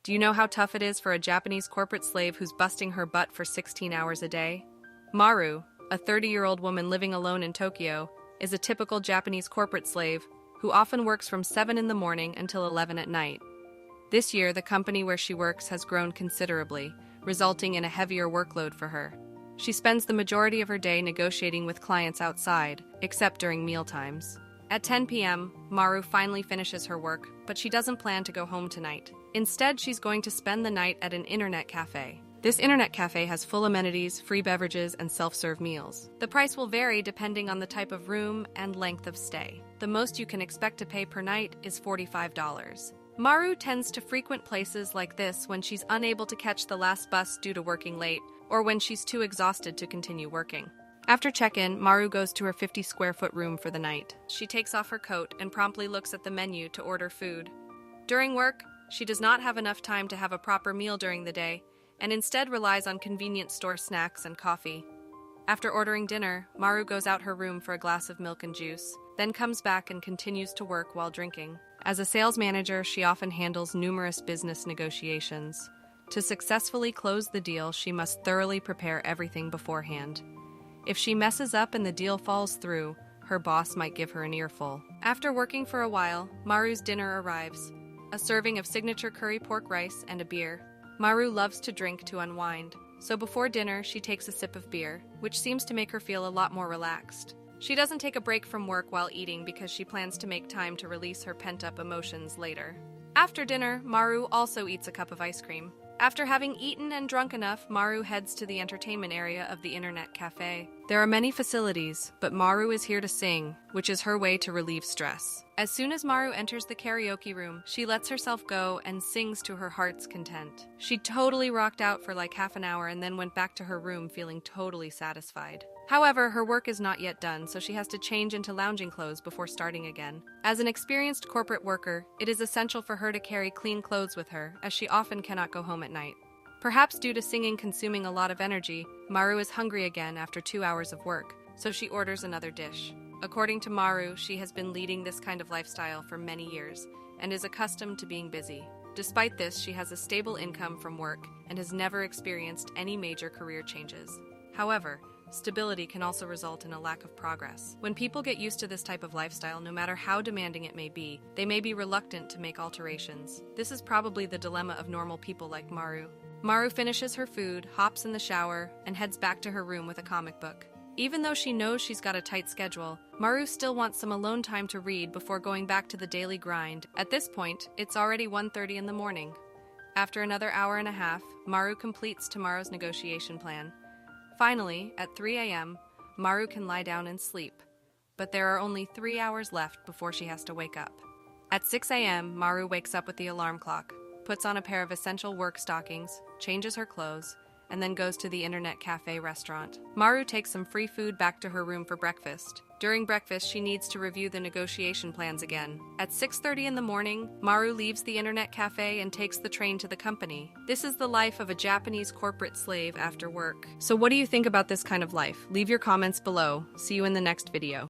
Do you know how tough it is for a Japanese corporate slave who's busting her butt for 16 hours a day? Maru, a 30-year-old woman living alone in Tokyo, is a typical Japanese corporate slave who often works from 7 in the morning until 11 at night. This year, the company where she works has grown considerably, resulting in a heavier workload for her. She spends the majority of her day negotiating with clients outside, except during mealtimes. At 10 p.m., Maru finally finishes her work, but she doesn't plan to go home tonight. Instead, she's going to spend the night at an internet cafe. This internet cafe has full amenities, free beverages, and self-serve meals. The price will vary depending on the type of room and length of stay. The most you can expect to pay per night is $45. Maru tends to frequent places like this when she's unable to catch the last bus due to working late, or when she's too exhausted to continue working. After check-in, Maru goes to her 50-square-foot room for the night. She takes off her coat and promptly looks at the menu to order food. During work, she does not have enough time to have a proper meal during the day, and instead relies on convenience store snacks and coffee. After ordering dinner, Maru goes out her room for a glass of milk and juice, then comes back and continues to work while drinking. As a sales manager, she often handles numerous business negotiations. To successfully close the deal, she must thoroughly prepare everything beforehand. If she messes up and the deal falls through, her boss might give her an earful. After working for a while, Maru's dinner arrives. A serving of signature curry pork rice and a beer. Maru loves to drink to unwind, so before dinner she takes a sip of beer, which seems to make her feel a lot more relaxed. She doesn't take a break from work while eating because she plans to make time to release her pent-up emotions later. After dinner, Maru also eats a cup of ice cream. After having eaten and drunk enough, Maru heads to the entertainment area of the internet cafe. There are many facilities, but Maru is here to sing, which is her way to relieve stress. As soon as Maru enters the karaoke room, she lets herself go and sings to her heart's content. She totally rocked out for like half an hour and then went back to her room feeling totally satisfied. However, her work is not yet done, so she has to change into lounging clothes before starting again. As an experienced corporate worker, it is essential for her to carry clean clothes with her, as she often cannot go home at night. Perhaps due to singing consuming a lot of energy, Maru is hungry again after 2 hours of work, so she orders another dish. According to Maru, she has been leading this kind of lifestyle for many years, and is accustomed to being busy. Despite this, she has a stable income from work, and has never experienced any major career changes. However, stability can also result in a lack of progress. When people get used to this type of lifestyle, no matter how demanding it may be, they may be reluctant to make alterations. This is probably the dilemma of normal people like Maru. Maru finishes her food, hops in the shower, and heads back to her room with a comic book. Even though she knows she's got a tight schedule, Maru still wants some alone time to read before going back to the daily grind. At this point, it's already 1:30 in the morning. After another hour and a half, Maru completes tomorrow's negotiation plan. Finally, at 3 a.m., Maru can lie down and sleep, but there are only 3 hours left before she has to wake up. At 6 a.m., Maru wakes up with the alarm clock, puts on a pair of essential work stockings, changes her clothes, and then goes to the internet cafe restaurant. Maru takes some free food back to her room for breakfast. During breakfast, she needs to review the negotiation plans again. At 6:30 in the morning, Maru leaves the internet cafe and takes the train to the company. This is the life of a Japanese corporate slave after work. So what do you think about this kind of life? Leave your comments below. See you in the next video.